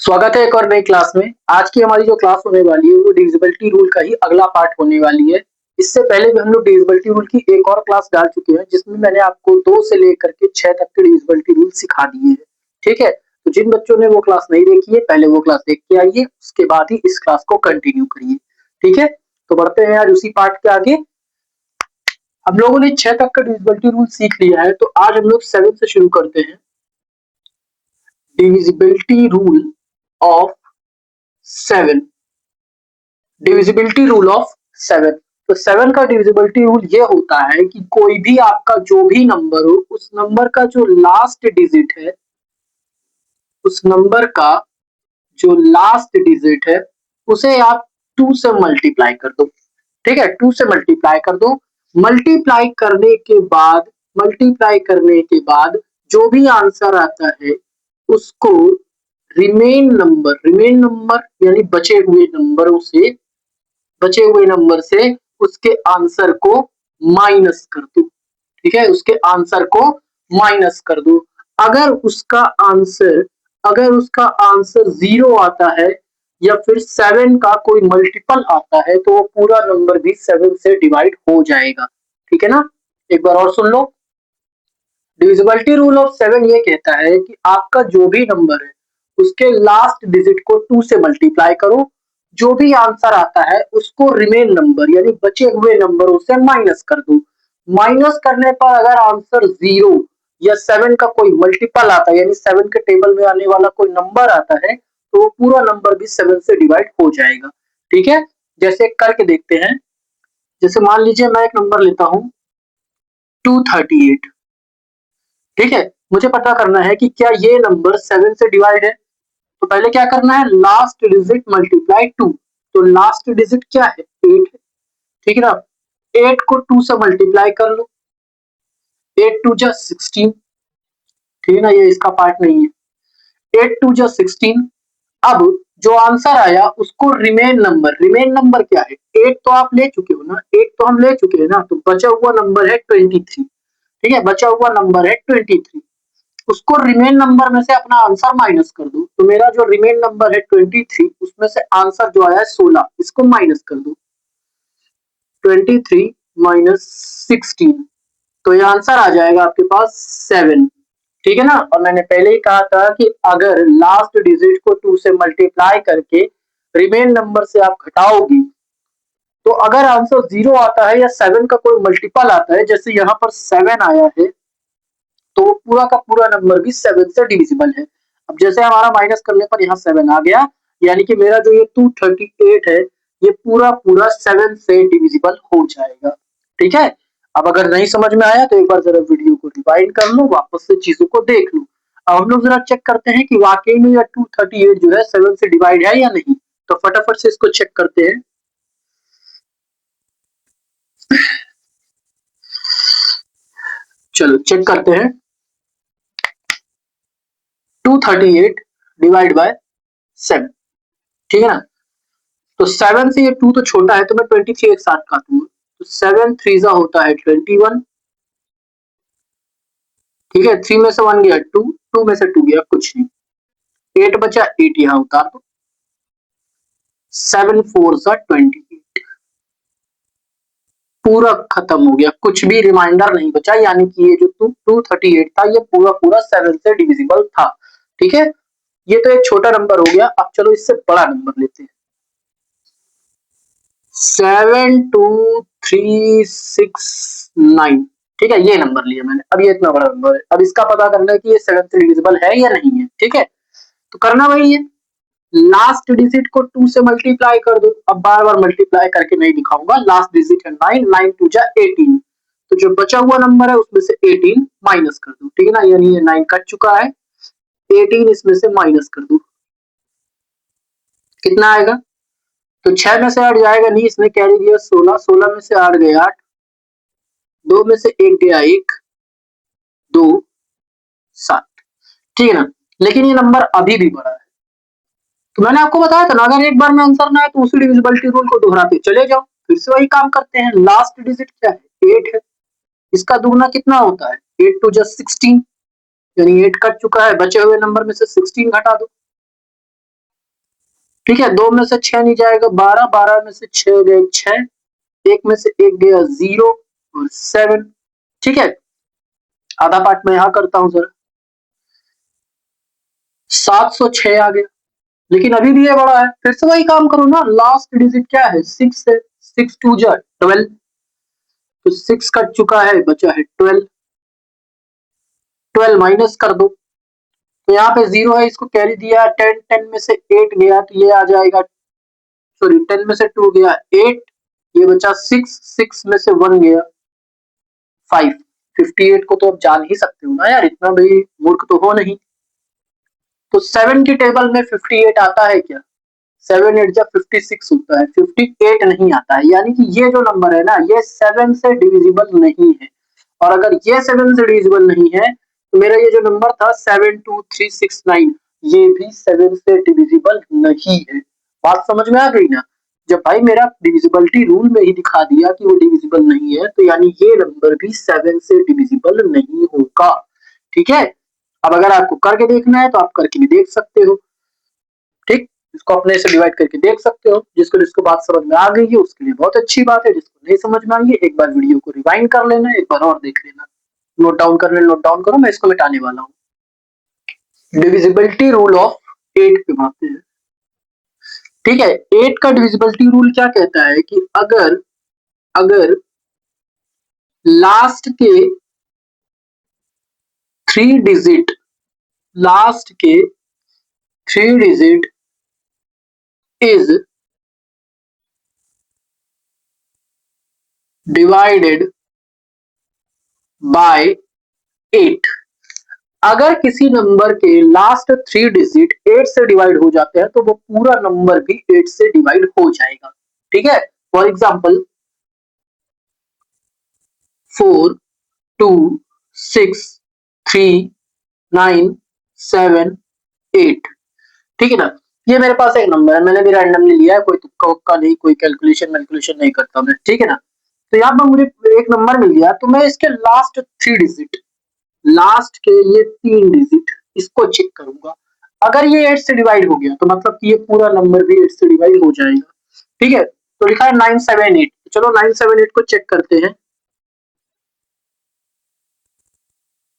स्वागत है एक और नई क्लास में। आज की हमारी जो क्लास होने वाली है वो डिविजिबिलिटी रूल का ही अगला पार्ट होने वाली है। इससे पहले भी हम लोग डिविजिबिलिटी रूल की एक और क्लास डाल चुके हैं जिसमें मैंने आपको 2 से लेकर के 6 तक के डिविजिबिलिटी रूल सिखा दिए हैं। ठीक है? तो जिन बच्चों ने वो क्लास नहीं देखी है पहले वो क्लास देख के आइए, उसके बाद ही इस क्लास को कंटिन्यू करिए। ठीक है? तो बढ़ते हैं आज उसी पार्ट के आगे। हम लोगों ने 6 तक का डिविजिबिलिटी रूल सीख लिया है, तो आज हम लोग 7 से शुरू करते हैं। Divisibility rule of 7। Divisibility rule of 7। तो 7 का डिविजिबिलिटी रूल ये होता है कि कोई भी आपका जो भी नंबर हो उस नंबर का जो लास्ट डिजिट है, उस नंबर का जो लास्ट डिजिट है उसे आप 2 से मल्टीप्लाई कर दो। ठीक है? 2 से मल्टीप्लाई कर दो। मल्टीप्लाई करने के बाद जो भी आंसर आता है उसको रिमेन नंबर यानी बचे हुए नंबर से उसके आंसर को माइनस कर दो। ठीक है? उसके आंसर को माइनस कर दो। अगर उसका आंसर 0 आता है या फिर 7 का कोई मल्टीपल आता है तो वो पूरा नंबर भी 7 से डिवाइड हो जाएगा। ठीक है ना? एक बार और सुन लो। डिविजिबिलिटी रूल ऑफ 7 ये कहता है कि आपका जो भी नंबर है उसके लास्ट डिजिट को 2 से मल्टीप्लाई करो। जो भी आंसर आता है उसको रिमेन नंबर यानी बचे हुए नंबरों से माइनस कर दो। माइनस करने पर अगर आंसर 0 या 7 का कोई मल्टीपल आता है यानी 7 के टेबल में आने वाला कोई नंबर आता है तो वो पूरा नंबर भी 7 से डिवाइड हो जाएगा। ठीक है? जैसे करके देखते हैं। जैसे मान लीजिए मैं एक नंबर लेता हूं 238। ठीक है? मुझे पता करना है कि क्या ये नंबर 7 से डिवाइड है। तो पहले क्या करना है, लास्ट डिजिट मल्टीप्लाई 2। तो लास्ट डिजिट क्या है, 8 है। ठीक है ना? 8 को 2 से मल्टीप्लाई कर लो। 8 2 जा 16। ठीक है ना? ये इसका पार्ट नहीं है। 8 2 जा 16। अब जो आंसर आया उसको रिमेन नंबर क्या है, 8 तो आप ले चुके हो ना, 8 तो हम ले चुके हैं ना, तो बचा हुआ नंबर है 23। ठीक है? बचा हुआ नंबर है 23। उसको रिमेन नंबर में से अपना आंसर माइनस कर दो। तो मेरा जो रिमेन नंबर है 23 उसमें से आंसर जो आया है 16, इसको माइनस कर दो। 23 माइनस 16, तो ये आंसर आ जाएगा आपके पास 7। ठीक है ना? और मैंने पहले ही कहा था कि अगर लास्ट डिजिट को 2 से मल्टीप्लाई करके रिमेन नंबर से आप घटाओगे तो अगर आंसर 0 आता है या 7 का कोई मल्टीपल आता है, जैसे यहाँ पर 7 आया है तो पूरा का पूरा नंबर भी 7 से डिविजिबल है। अब जैसे हमारा माइनस करने पर यहाँ 7 आ गया, यानी कि मेरा जो ये 238 है ये पूरा पूरा 7 से डिविजिबल हो जाएगा। ठीक है? अब अगर नहीं समझ में आया तो एक बार जरा वीडियो को रिवाइंड कर लो, वापस से चीजों को देख लो। अब हम लोग जरा चेक करते हैं कि वाकई में यह 238 जो है 7 से डिवाइड है या नहीं। तो फटाफट से इसको चेक करते हैं। चलो चेक करते हैं। 238 डिवाइड बाय 7। ठीक है ना? तो 7 से ये 2 तो छोटा है तो मैं 23 एक साथ काटूंगा। तो 7 3 जा होता है 21। ठीक है? 3 में से 1 गया 2, 2 में से 2 गया कुछ नहीं, 8 बचा, 8 यहाँ उतार दो। 7 4 जा 28, पूरा खत्म हो गया, कुछ भी रिमाइंडर नहीं बचा, यानी कि ये जो 238 था ये पूरा पूरा 7 से डिविजिबल था। ठीक है? ये तो एक छोटा नंबर हो गया। अब चलो इससे बड़ा नंबर लेते हैं। 72369। ठीक है? ये नंबर लिया मैंने। अब ये इतना बड़ा नंबर है, अब इसका पता करना है कि ये 7 से डिविजिबल है या नहीं है। ठीक है? तो करना वही है, लास्ट डिजिट को 2 से मल्टीप्लाई कर दो। अब बार बार मल्टीप्लाई करके नहीं दिखाऊंगा। लास्ट डिजिट है 9, 9 2 जा 18। तो जो बचा हुआ नंबर है उसमें से 18 माइनस कर दो। ठीक है ना? यानी ये 9 कट चुका है, 18 इसमें से माइनस कर दो। कितना आएगा? तो 6 में से 8 जाएगा नहीं, इसने कैरी दिया 16, 16 में से 8 गए 8, 2 में से 1 गया 1, 2 7। ठीक है ना? लेकिन ये नंबर अभी भी बड़ा है। तो मैंने आपको बताया था ना, अगर एक बार में आंसर ना आए तो उसी डिविजिबिलिटी रूल को दोहराते चले जाओ। फिर से वही काम करते हैं। लास्ट डिजिट क्या है, 8 है। इसका दुगना कितना होता है, 8 2 जा 16, यानी 8 कट चुका है, बचे हुए नंबर में से 16 घटा दो। ठीक है, 2 में से 6 नहीं जाएगा 12, 12 में से 6 गए 6, 1 में से 1 गया 0 और 7। ठीक है, आधा पार्ट मैं यहां करता हूं सर, 706 आ गया, लेकिन अभी भी ये बड़ा है। फिर से वही काम करो ना, लास्ट डिजिट क्या है 6 है, 6 2 जा 12, तो 6 कट चुका है, बचा है 12, 12 माइनस कर दो, तो यहाँ पे 0 है, इसको कैरी दिया, 10, 10 में से 8 गया तो ये आ जाएगा, सॉरी 10 में से 2 गया 8, ये बचा 6, 6 में से 1 गया 5, 58 को तो आप जान ही सकते हो ना यार, इतना भाई मूर्ख तो हो नहीं। तो 7 की टेबल में 58 आता है क्या? 7 8 जा 56 होता है, 58 नहीं आता है, यानी कि ये जो नंबर है ना ये 7 से डिविजिबल नहीं है। और अगर ये 7 से डिविजिबल नहीं है तो मेरा ये जो नंबर था 72369 ये भी 7 से डिविजिबल नहीं है। बात समझ में आ गई ना? जब भाई मेरा डिविजिबिलिटी रूल में ही दिखा दिया कि वो डिविजिबल नहीं है तो यानी ये नंबर भी 7 से डिविजिबल नहीं होगा। ठीक है, अब अगर आपको करके देखना है तो आप करके भी देख सकते हो। ठीक, इसको अपने से डिवाइड करके देख सकते हो, जिसको बात समझ में आ गई है उसके लिए बहुत अच्छी बात है, जिसको नहीं समझ में आई है एक बार वीडियो को रिवाइंड कर लेना, एक बार और देख लेना, नोट डाउन करने नोट डाउन करो, मैं इसको मिटाने वाला हूँ। डिविजिबिलिटी रूल ऑफ 8 पे आते हैं। ठीक है, 8 का डिविजिबिलिटी रूल क्या कहता है कि अगर अगर लास्ट के 3 डिजिट लास्ट के 3 डिजिट इज डिवाइडेड बाय 8, अगर किसी नंबर के लास्ट 3 डिजिट 8 से डिवाइड हो जाते हैं तो वो पूरा नंबर भी 8 से डिवाइड हो जाएगा। ठीक है, फॉर एग्जाम्पल 4 2 6 3 9 7 8। ठीक है ना, ये मेरे पास एक नंबर है, मैंने भी रैंडमली लिया है, कोई तुक्का उक्का नहीं, कोई कैलकुलेशन नहीं करता मैं। ठीक है ना, तो यहाँ पर मुझे एक नंबर मिल गया तो मैं इसके लास्ट 3 डिजिट, लास्ट के ये 3 डिजिट इसको चेक करूंगा। अगर ये 8 से डिवाइड हो गया तो मतलब कि ये पूरा नंबर भी 8 से डिवाइड हो जाएगा। ठीक है, तो लिखा है 978, चलो 978 को चेक करते हैं।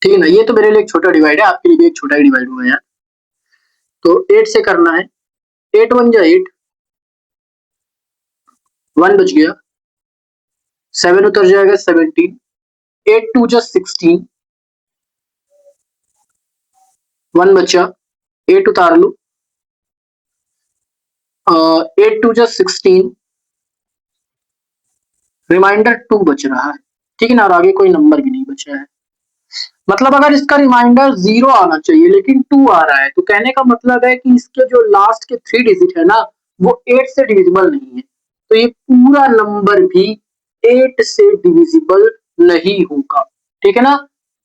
ठीक है ना, ये तो मेरे लिए एक छोटा डिवाइड है, आपके लिए भी एक छोटा ही डिवाइड हुआ है यार। तो 8 से करना है, 8 1 जा 8, 1 बच गया, 7 उतर जाएगा 17, 8 2 जा 16, 1 बचा, 8 उतार लो, 8 2 जा 16, रिमाइंडर 2 बच रहा है। ठीक है ना, और आगे कोई नंबर भी नहीं बचा है। मतलब अगर इसका रिमाइंडर 0 आना चाहिए लेकिन 2 आ रहा है तो कहने का मतलब है कि इसके जो लास्ट के 3 डिजिट है ना वो 8 से डिविजिबल नहीं है, तो ये पूरा नंबर भी 8 से डिविजिबल नहीं होगा। ठीक है ना,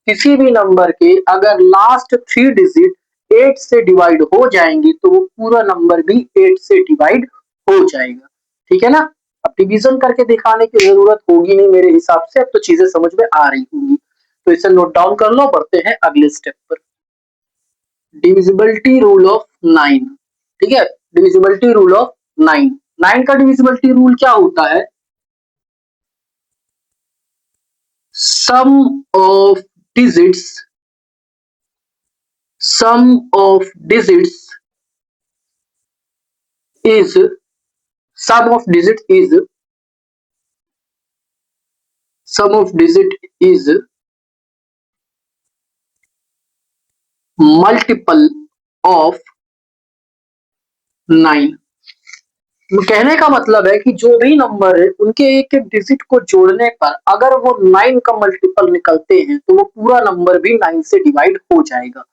किसी भी नंबर के अगर लास्ट 3 डिजिट 8 से डिवाइड हो जाएंगे तो वो पूरा नंबर भी 8 से डिवाइड हो जाएगा। ठीक है ना, अब डिवीजन करके दिखाने की जरूरत होगी नहीं मेरे हिसाब से, अब तो चीजें समझ में आ रही होंगी, तो इसे नोट डाउन कर लो, बढ़ते हैं अगले स्टेप पर। Divisibility rule of 9। ठीक है, डिविजिबिलिटी रूल ऑफ 9, 9 का डिविजिबिलिटी रूल क्या होता है? Sum of digits sum of digits is sum of digit is sum of digit is multiple of 9। कहने का मतलब है कि जो भी नंबर है उनके एक एक डिजिट को जोड़ने पर अगर वो 9 का मल्टीपल निकलते हैं तो वो पूरा नंबर भी 9 से डिवाइड हो जाएगा।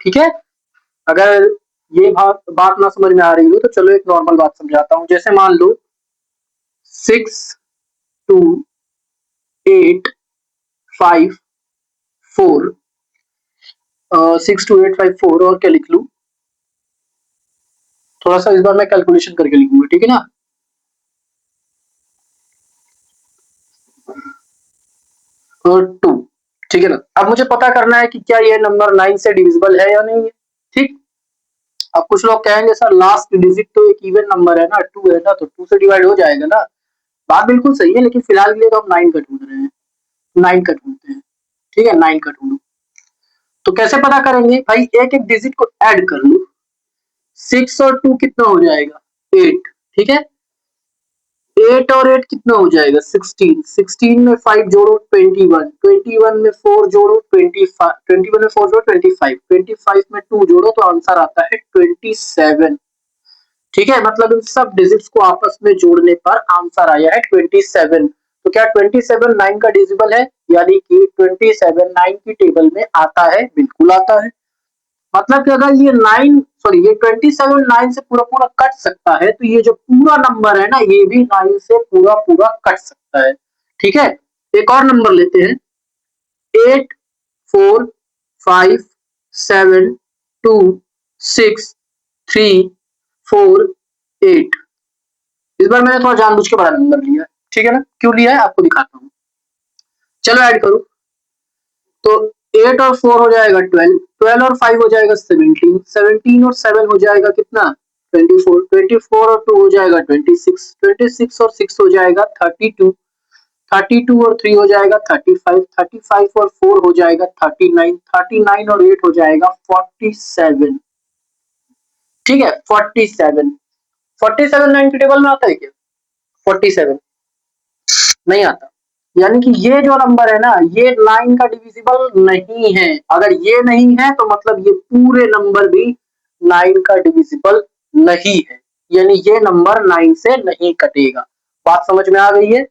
ठीक है, अगर ये बात ना समझ में आ रही हो तो चलो एक नॉर्मल बात समझाता हूँ। जैसे मान लो 62854, 62854 और क्या लिख लू, थोड़ा सा इस बार मैं कैलकुलेशन करके लिखूंगा। ठीक है ना, और 2। ठीक है ना, अब मुझे पता करना है कि क्या ये नंबर 9 से डिविजिबल है या नहीं है। ठीक, अब कुछ लोग कहेंगे सर लास्ट डिजिट तो एक इवन नंबर है ना, 2 है ना, तो 2 से डिवाइड हो जाएगा ना। बात बिल्कुल सही है, लेकिन फिलहाल के लिए तो हम 9 का ढूंढ रहे हैं, 9 का ढूंढते हैं। ठीक है, 9 का ढूंढो। तो कैसे पता करेंगे भाई, एक एक डिजिट को ऐड कर लो। 6 और 2 कितना हो जाएगा, 8। ठीक है, 8 और 8 कितना हो जाएगा, 16। 16 में 5 जोड़ो 21, 21 में 4 जोड़ो 25, 21 में 4 जोड़ो 25, 25 में 2 जोड़ो तो आंसर आता है 27। ठीक है, मतलब इन सब डिजिट्स को आपस में जोड़ने पर आंसर आया है 27। तो क्या 27 9 का डिजिबल है, यानी कि 27 9 की टेबल में आता है, बिल्कुल आता है। मतलब कि अगर ये 9 सॉरी ये 27 9 से पूरा पूरा कट सकता है, तो ये जो पूरा नंबर है ना, ये भी 9 से पूरा पूरा कट सकता है। ठीक है, एक और नंबर लेते हैं, 8 4 5 7 2 6 3 4 8। इस बार मैंने थोड़ा जानबूझ के बड़ा नंबर लिया है, ठीक है ना, क्यों लिया है आपको दिखाता हूँ। चलो ऐड करो, तो 8 और 4 हो जाएगा 12, 12 और 5 हो जाएगा 17, 17 और 7 हो जाएगा कितना, 24, 24 और 2 हो जाएगा 26, 26 और 6 हो जाएगा 32, 32 और 3 हो जाएगा 35, 35 और 4 हो जाएगा 39, 39 और 8 हो जाएगा 47। ठीक है, 47। 47 9 की टेबल में आता है क्या, 47 नहीं आता। यानी कि ये जो नंबर है ना, ये 9 का डिविजिबल नहीं है। अगर ये नहीं है तो मतलब ये पूरे नंबर भी 9 का डिविजिबल नहीं है, यानी ये नंबर 9 से नहीं कटेगा। बात समझ में आ गई है,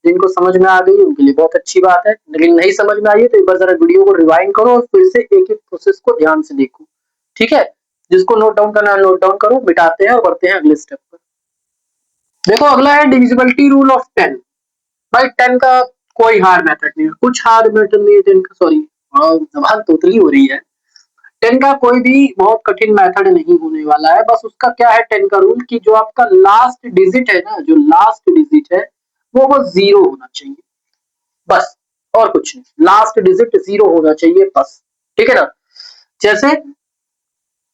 जिनको समझ में आ गई है उनके लिए बहुत अच्छी बात है, लेकिन नहीं समझ में आई है तो एक बार जरा वीडियो को रिवाइंड करो और फिर से एक एक प्रोसेस को ध्यान से देखो। ठीक है, जिसको नोट डाउन करना है नोट डाउन करो, मिटाते हैं और बढ़ते हैं अगले स्टेप पर। देखो अगला है डिविजिबिलिटी रूल ऑफ 10। भाई 10 का कोई हार्ड मेथड नहीं है, कुछ हार्ड मेथड नहीं है 10 का, सॉरी जबान तोतली हो रही है। 10 का कोई भी बहुत कठिन मेथड नहीं होने वाला है। बस उसका क्या है 10 का रूल, कि जो आपका लास्ट डिजिट है ना, जो लास्ट डिजिट है वो 0 होना चाहिए, बस, और कुछ नहीं। लास्ट डिजिट 0 होना चाहिए बस। ठीक है ना, जैसे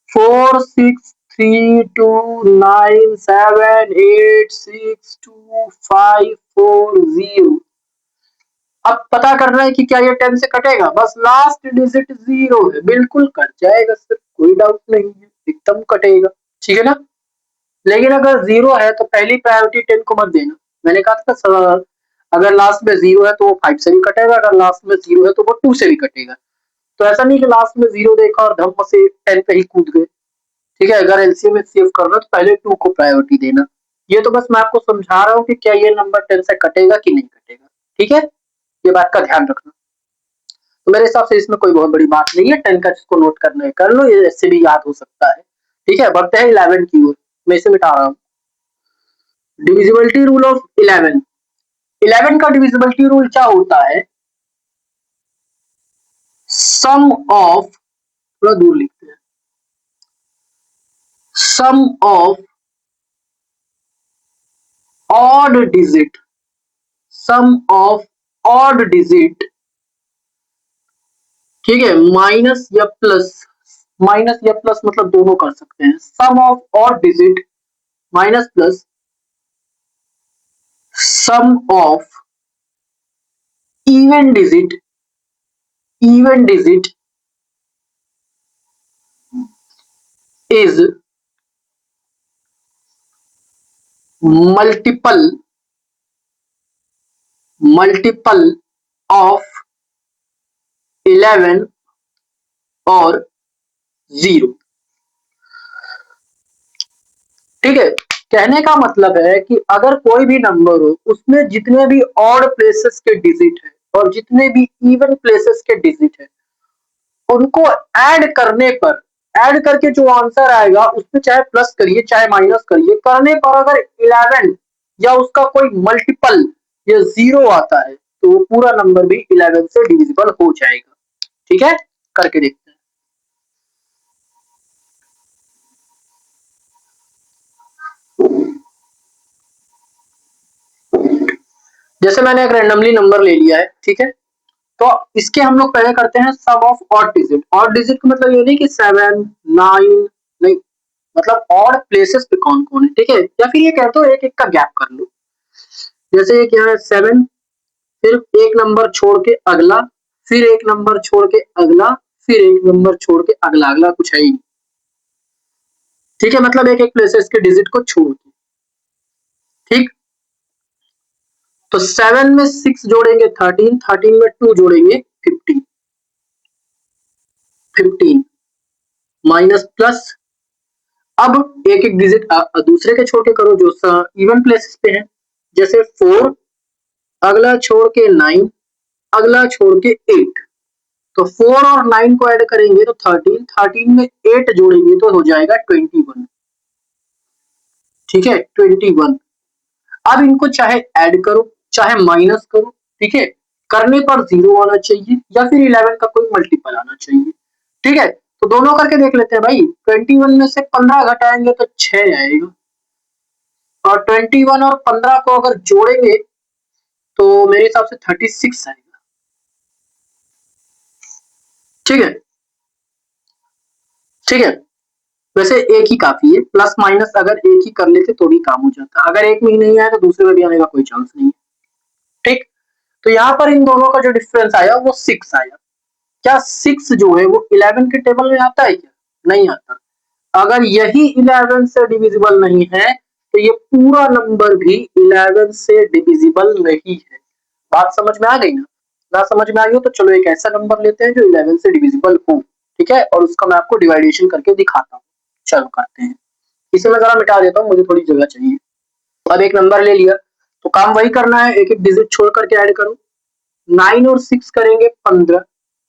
4 6 3 2 9 7 8 6 2 5 4 0। अब पता करना है कि क्या ये 10 से कटेगा, बस लास्ट डिजिट 0 है, बिल्कुल कट जाएगा सर, कोई डाउट नहीं है, एकदम कटेगा। ठीक है ना, लेकिन अगर 0 है तो पहली प्रायोरिटी 10 को मत देना। मैंने कहा था सर, अगर लास्ट में 0 है तो वो 5 से भी कटेगा, अगर लास्ट में 0 है तो वो 2 से भी कटेगा। तो ऐसा नहीं कि लास्ट में 0 देखा और धम से 10 पे ही कूद गए। ठीक है, अगर एलसीएम में सेव करना तो पहले 2 को प्रायोरिटी देना। ये तो बस मैं आपको समझा रहा हूँ कि क्या ये नंबर 10 से कटेगा कि नहीं कटेगा। ठीक है, ये बात का ध्यान रखना। तो मेरे हिसाब से इसमें कोई बहुत बड़ी बात नहीं है, 10 का जिसको नोट करना है कर लो, ये ऐसे भी याद हो सकता है। ठीक है, बढ़ते हैं 11 की ओर, मैं इसे मिटा रहा हूँ। Divisibility rule of 11। 11 का डिविजिबिलिटी रूल क्या होता है, सम ऑफ, थोड़ा दूर लिखते हैं, sum of odd digit, sum of odd digit, ठीक है, माइनस या प्लस, माइनस या प्लस मतलब दोनों कर सकते हैं। Sum of odd digit minus plus sum of even digit, even digit is multiple, multiple of 11 और 0। ठीक है, कहने का मतलब है कि अगर कोई भी नंबर हो, उसमें जितने भी ऑड प्लेसेस के डिजिट है और जितने भी इवन प्लेसेस के डिजिट है, उनको ऐड करने पर, ऐड करके जो आंसर आएगा उसमें चाहे प्लस करिए चाहे माइनस करिए, करने पर अगर 11 या उसका कोई मल्टीपल या 0 आता है तो वो पूरा नंबर भी 11 से डिविजिबल हो जाएगा। ठीक है, करके देखते हैं। जैसे मैंने एक रैंडमली नंबर ले लिया है, ठीक है, तो इसके हम लोग पहले करते हैं sum of odd digit. Odd digit का मतलब ये नहीं कि 7 9 नहीं, मतलब ऑड प्लेसेस पे कौन कौन है, ठीक है। या फिर ये कहते हो एक एक का गैप कर लो, जैसे एक यहाँ है 7, फिर एक नंबर छोड़ के अगला, फिर एक नंबर छोड़ के अगला, फिर एक नंबर छोड़ के अगला, अगला कुछ है ही, ठीक है। मतलब एक एक प्लेसेस के डिजिट को छोड़ के, ठीक। तो 7 में 6 जोड़ेंगे 13, 13 में 2 जोड़ेंगे 15, 15 माइनस प्लस। अब एक एक डिजिट दूसरे के छोड़ के करो जो इवन प्लेसेस पे है, जैसे 4, अगला छोड़ के 9, अगला छोड़ के 8। तो 4 और 9 को ऐड करेंगे तो 13, 13 में 8 जोड़ेंगे तो हो जाएगा 21, ठीक है 21। अब इनको चाहे ऐड करो चाहे माइनस करो, ठीक है। करने पर 0 आना चाहिए या फिर 11 का कोई मल्टीपल आना चाहिए, ठीक है। तो दोनों करके देख लेते हैं भाई, 21 में से 15 घटाएंगे तो 6 आएगा, और 21 और 15 को अगर जोड़ेंगे तो मेरे हिसाब से 36 आएगा, ठीक है, ठीक है। वैसे एक ही काफी है, प्लस माइनस अगर एक ही कर लेते तो भी काम हो जाता, अगर एक में ही नहीं आया तो दूसरे में भी आने का कोई चांस नहीं है, ठीक। तो यहाँ पर इन दोनों का जो डिफरेंस आया वो 6 आया। क्या 6 जो है वो 11 के टेबल में आता है क्या? नहीं आता। अगर यही 11 से डिविजिबल नहीं है तो ये पूरा नंबर भी 11 से डिविजिबल नहीं है। बात समझ में आ गई ना? ना समझ में आई हो तो चलो एक ऐसा नंबर लेते हैं जो 11 से डिविजिबल हो, ठीक है, और उसका मैं आपको डिवाइडेशन करके दिखाता हूँ। चलो करते हैं, इसे मैं जरा मिटा देता हूँ, मुझे थोड़ी जगह चाहिए। अब एक नंबर ले लिया तो काम वही करना है, एक एक डिजिट छोड़ करके ऐड करो। 9 और 6 करेंगे 15,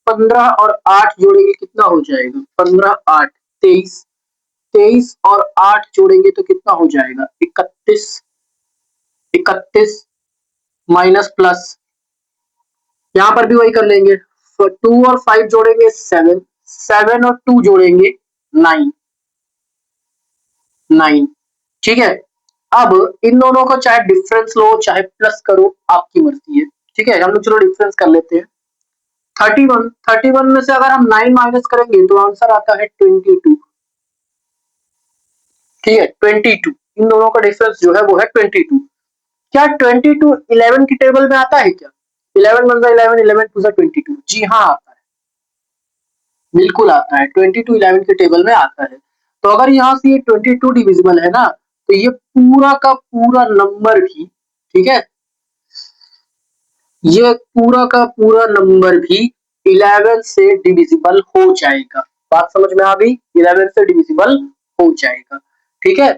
15 और 8 जोड़ेंगे कितना हो जाएगा 15 8 23, 23 और 8 जोड़ेंगे तो कितना हो जाएगा 31, 31 माइनस प्लस, यहाँ पर भी वही कर लेंगे। 2 और 5 जोड़ेंगे 7, 7 और 2 जोड़ेंगे 9, 9, ठीक है। अब इन दोनों को चाहे डिफरेंस लो चाहे प्लस करो, आपकी मर्जी है, ठीक है। हम लोग चलो डिफरेंस कर लेते हैं। 31, 31 में से अगर हम 9 माइनस करेंगे तो आंसर आता है 22, ठीक है 22। इन दोनों का डिफरेंस जो है वो है 22। क्या 22 11 की टेबल में आता है क्या? 11 वन 11, 11 टू 22, जी हाँ आता है, बिल्कुल आता है, 22 11 के टेबल में आता है। तो अगर यहाँ से ये 22 डिविजिबल है ना, तो ये पूरा का पूरा नंबर भी, ठीक है, ये पूरा का पूरा नंबर भी 11 से डिविजिबल हो जाएगा। बात समझ में आ गई? 11 से डिविजिबल हो जाएगा, ठीक है।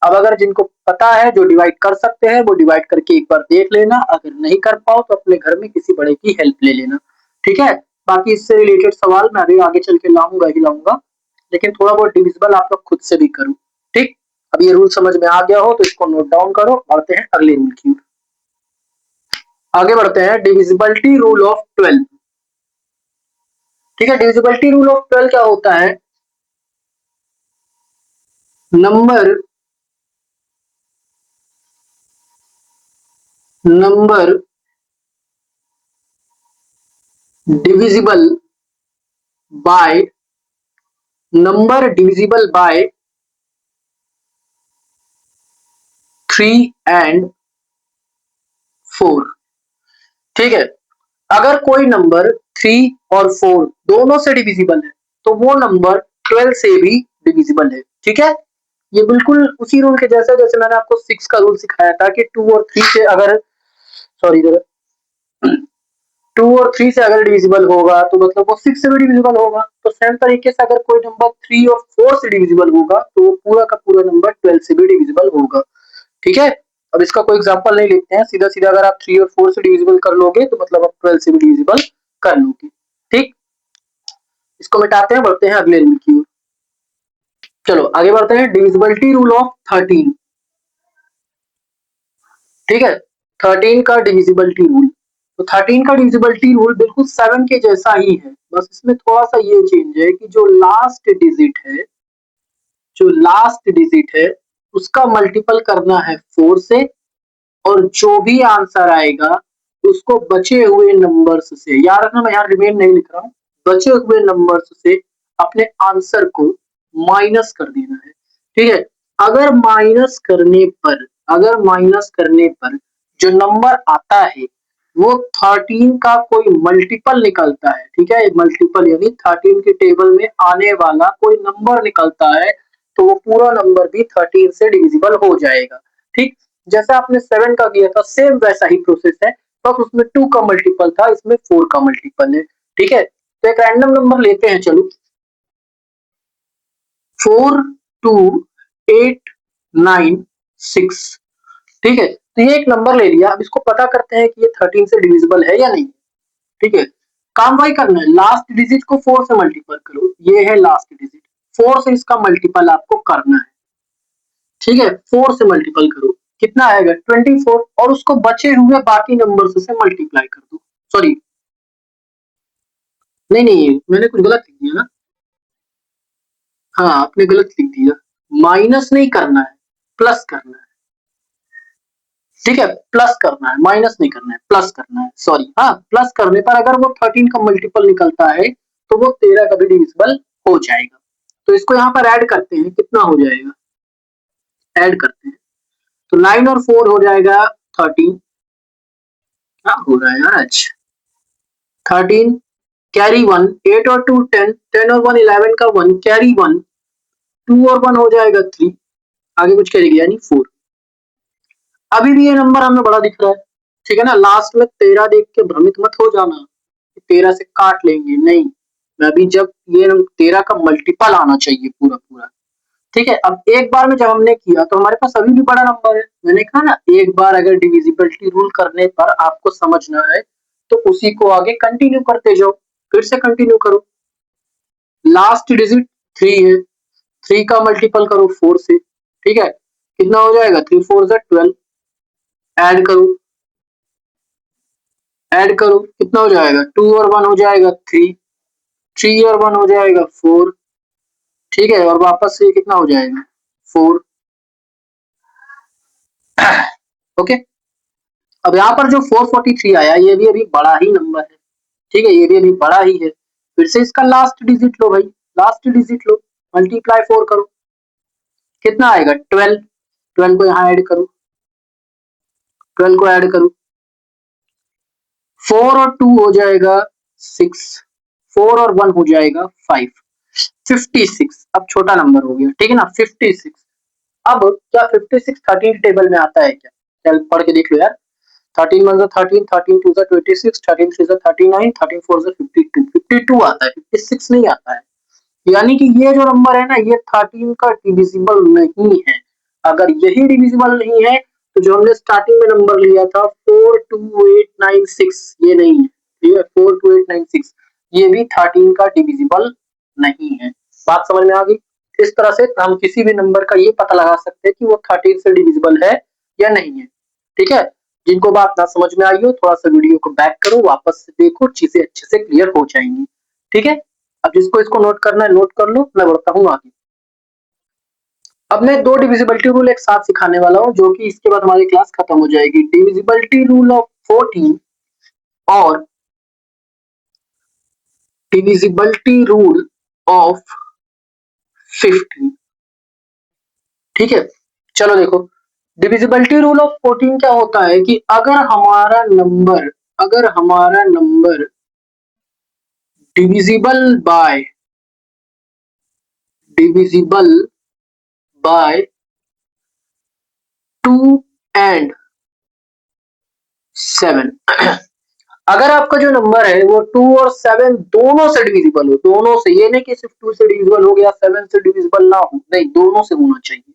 अब अगर जिनको पता है जो डिवाइड कर सकते हैं वो डिवाइड करके एक बार देख लेना, अगर नहीं कर पाओ तो अपने घर में किसी बड़े की हेल्प ले लेना, ठीक है। बाकी इससे रिलेटेड सवाल मैं अभी आगे चल के लाऊंगा ही लाऊंगा, लेकिन थोड़ा बहुत डिविजिबल आप लोग खुद से भी करो, ठीक। अब ये रूल समझ में आ गया हो तो इसको नोट डाउन करो, बढ़ते हैं अगले रूल की ओर। आगे बढ़ते हैं, डिविजिबिलिटी रूल ऑफ 12, ठीक है। डिविजिबिलिटी रूल ऑफ 12 क्या होता है? Number number divisible by number divisible by 3 and 4, ठीक है। अगर कोई नंबर 3 और 4 दोनों से डिविजिबल है तो वो नंबर 12 से भी डिविजिबल है, ठीक है। ये बिल्कुल उसी रूल के जैसा जैसे मैंने आपको 6 का रूल सिखाया था कि 2 और 3 से अगर, सॉरी 2 और 3 से अगर डिविजिबल होगा तो मतलब वो 6 से भी डिविजिबल होगा। तो सेम तरीके से अगर कोई नंबर 3 और 4 से डिविजिबल होगा तो वो पूरा का पूरा नंबर 12 से भी डिविजिबल होगा, ठीक है। अब इसका कोई एग्जांपल नहीं लेते हैं, सीधा सीधा अगर आप 3 और 4 से डिविजिबल कर लोगे तो मतलब आप 12 से भी डिविजिबल कर लोगे, ठीक। इसको मिटाते हैं, बढ़ते हैं अगले रूल की ओर। चलो आगे बढ़ते हैं, डिविजिबिलिटी रूल ऑफ 13, ठीक है। 13 का डिविजिबिलिटी रूल, तो 13 का डिविजिबिलिटी रूल बिल्कुल 7 के जैसा ही है, बस इसमें थोड़ा सा ये चेंज है कि जो लास्ट डिजिट है उसका मल्टीपल करना है 4 से, और जो भी आंसर आएगा उसको बचे हुए नंबर्स से, याद रखना मैं यहाँ रिमेन नहीं लिख रहा हूँ, बचे हुए नंबर्स से अपने आंसर को माइनस कर देना है। ठीक है। अगर माइनस करने पर जो नंबर आता है वो 13 का कोई मल्टीपल निकलता है, ठीक है, मल्टीपल यानी 13 के टेबल में आने वाला कोई नंबर निकलता है तो वो पूरा नंबर भी 13 से डिविजिबल हो जाएगा। ठीक, जैसा आपने 7 का किया था सेम वैसा ही प्रोसेस है, बस उसमें 2 का मल्टीपल था, इसमें 4 का मल्टीपल है। ठीक है, तो एक रैंडम नंबर लेते हैं, चलो 42896। ठीक है, तो ये एक नंबर ले लिया, अब इसको पता करते हैं कि ये 13 से डिविजिबल है या नहीं। ठीक है, काम वही करना है, लास्ट डिजिट को 4 से मल्टीपल करो, ये है लास्ट डिजिट, 4 से इसका मल्टीपल आपको करना है। ठीक है, 4 से मल्टीपल करो, कितना आएगा 24, और उसको बचे हुए बाकी नंबर से मल्टीप्लाई कर दो। सॉरी, नहीं नहीं, मैंने कुछ गलत लिख दिया ना। हाँ, आपने गलत लिख दिया, माइनस नहीं करना है, प्लस करना है। ठीक है, प्लस करना है, माइनस नहीं करना है, प्लस करना है, सॉरी। हाँ, प्लस करने पर अगर वो 13 का मल्टीपल निकलता है तो वो 13 का भी डिविजिबल हो जाएगा। तो इसको यहाँ पर ऐड करते हैं, कितना हो जाएगा, ऐड करते हैं तो 9 और 4 हो जाएगा 13। क्या हो रहा है यार आज, 13 कैरी 1, 8 और 2 10, 10 और 1 11 का 1 कैरी 1, 2 और 1 हो जाएगा 3, आगे कुछ कैरी गया नहीं 4। अभी भी ये नंबर हमें बड़ा दिख रहा है, ठीक है ना। लास्ट में 13 देख के भ्रमित मत हो जाना, 13 से काट लेंगे, नहीं, अभी जब ये 13 का मल्टीपल आना चाहिए पूरा पूरा। ठीक है, अब एक बार में जब हमने किया तो हमारे पास अभी भी बड़ा नंबर है, मैंने कहा ना एक बार अगर डिविजिबिलिटी रूल करने पर आपको समझना है तो उसी को आगे कंटिन्यू करते जाओ, फिर से कंटिन्यू करो। लास्ट डिजिट 3 है, 3 का मल्टीपल करो 4 से, ठीक है, कितना हो जाएगा 3 4 12, ऐड करो, ऐड करो, कितना हो जाएगा 2 और 1 हो जाएगा 3, 3 और 1 हो जाएगा 4। ठीक है, और वापस से कितना हो जाएगा 4। ओके, अब यहाँ पर जो 443 आया ये भी अभी बड़ा ही नंबर है, ठीक है, ये भी अभी बड़ा ही है। फिर से इसका लास्ट डिजिट लो भाई, लास्ट डिजिट लो, मल्टीप्लाई 4 करो, कितना आएगा 12, 12 को यहाँ ऐड करो, 12 को ऐड करो, 4 और 2 हो जाएगा 6, 4 और 1 हो जाएगा 5, 56। अब छोटा नंबर हो गया, ठीक है ना 56। अब क्या 56 13 टेबल में आता है क्या, चल पढ़ के देख लो यार। 13 1 13, 13 2 26, 13 3 39, 13 4 52, 52 आता है, 56 नहीं आता है। यानी कि ये जो नंबर है ना ये 13 का डिविजिबल नहीं है। अगर यही डिविजिबल नहीं है तो जो हमने स्टार्टिंग में नंबर लिया था 42896 ये नहीं है, ठीक है, 42896 ये भी 13 का डिविजिबल नहीं है। बात समझ में आ गई। इस तरह से हम किसी भी नंबर का ये पता लगा सकते हैं कि वो 13 से डिविजिबल है या नहीं है। ठीक है, जिनको बात ना समझ में आई हो थोड़ा सा वीडियो को बैक करो, वापस से देखो, चीजें अच्छे से क्लियर हो जाएंगी। ठीक है, अब जिसको इसको नोट करना है नोट कर लो, मैं बढ़ता हूँ आगे। अब मैं दो डिविजिबिलिटी रूल एक साथ सिखाने वाला हूँ जो कि इसके बाद हमारी क्लास खत्म हो जाएगी। डिविजिबिलिटी रूल ऑफ 14 और डिविजिबिलिटी रूल ऑफ 15। ठीक है, चलो देखो, डिविजिबिलिटी रूल ऑफ 14 क्या होता है कि अगर हमारा नंबर डिविजिबल बाय 2 एंड 7, अगर आपका जो नंबर है वो 2 और 7 दोनों से डिविजिबल हो, दोनों से, ये नहीं कि सिर्फ 2 से डिविजिबल हो गया 7 से डिविजिबल ना हो, नहीं, दोनों से होना चाहिए।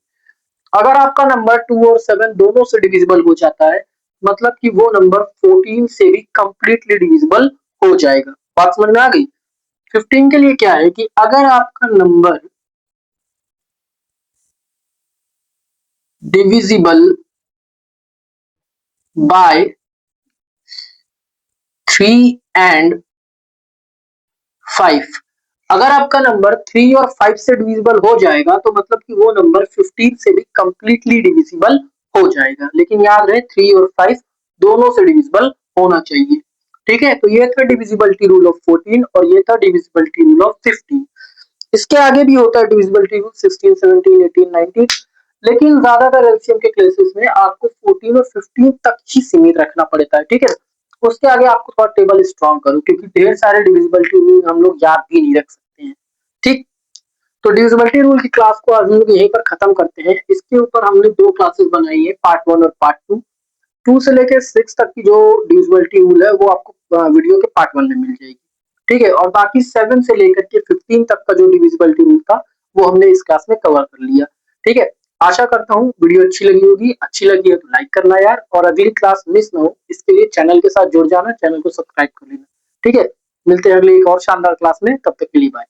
अगर आपका नंबर 2 और 7 दोनों से डिविजिबल हो जाता है मतलब कि वो नंबर 14 से भी कंप्लीटली डिविजिबल हो जाएगा। बात समझ में आ गई। 15 के लिए क्या है कि अगर आपका नंबर डिविजिबल बाय 3 एंड 5, अगर आपका नंबर 3 और 5 से डिविजिबल हो जाएगा तो मतलब कि वो नंबर 15 से भी कंप्लीटली डिविजिबल हो जाएगा। लेकिन याद रहे 3 और 5 दोनों से डिविजिबल होना चाहिए। ठीक है, तो ये था डिविजिबिलिटी रूल ऑफ 14 और ये था डिविजिबिलिटी रूल ऑफ 15। इसके आगे भी होता है डिविजिबिलिटी रूल 16, 17, 18, 19, लेकिन ज्यादातर एलसीएम के केसेस में आपको 14 और 15 तक ही सीमित रखना पड़ता है, ठीक है। उसके आगे आपको थोड़ा टेबल स्ट्रॉन्ग करो, क्योंकि ढेर सारे डिविजिबिलिटी रूल हम लोग याद भी नहीं रख सकते हैं, ठीक। तो डिविजिबिलिटी रूल की क्लास को आज हम लोग यहीं पर खत्म करते हैं। इसके ऊपर हमने 2 क्लासेस बनाई है, पार्ट 1 और पार्ट 2। 2 से लेके 6 तक की जो डिविजिबिलिटी रूल है वो आपको वीडियो के पार्ट 1 में मिल जाएगी, ठीक है। और बाकी 7 से लेकर के 15 तक का जो डिविजिबिलिटी रूल था वो हमने इस क्लास में कवर कर लिया, ठीक है। आशा करता हूँ वीडियो अच्छी लगी होगी। अच्छी लगी है तो लाइक करना यार, और अगली क्लास मिस ना हो इसके लिए चैनल के साथ जुड़ जाना, चैनल को सब्सक्राइब कर लेना, ठीक है। मिलते हैं अगली एक और शानदार क्लास में, तब तक के लिए बाय।